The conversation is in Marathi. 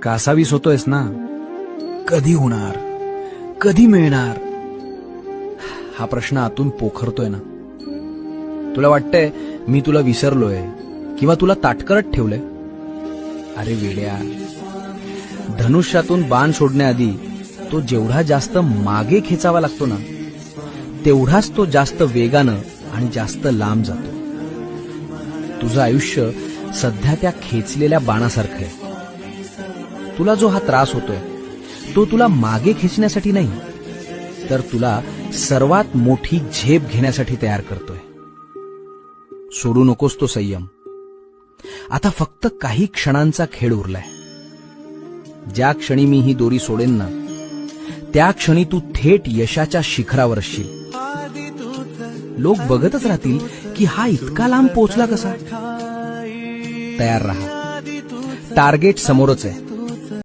कासावीस होतोयस ना? कधी होणार, कधी मिळणार हा प्रश्न आतून पोखरतोय ना. तुला वाटतंय मी तुला विसरलोय किंवा तुला ताटकळत ठेवलंय. अरे वेड्या, धनुष्यातून बाण सोडण्याआधी तो जेवढा जास्त मागे खेचावा लागतो ना, तेवढाच तो जास्त वेगानं आणि जास्त लांब जातो. तुझं आयुष्य सध्या त्या खेचलेल्या बाणासारखं आहे. तुला जो हा त्रास होतोय तो तुला मागे खेचण्यासाठी नाही, तर तुला सर्वात मोठी झेप घेण्यासाठी तयार करतोय. सोडू नकोस तो संयम. आता फक्त काही क्षणांचा खेळ उरलाय. ज्या क्षणी मी ही दोरी सोडेन ना, त्या क्षणी तू थेट यशाच्या शिखरावर असशील. लोक बघतच राहतील की हा इतका लांब पोहोचला कसा. तयार राहा, टार्गेट समोरच आहे.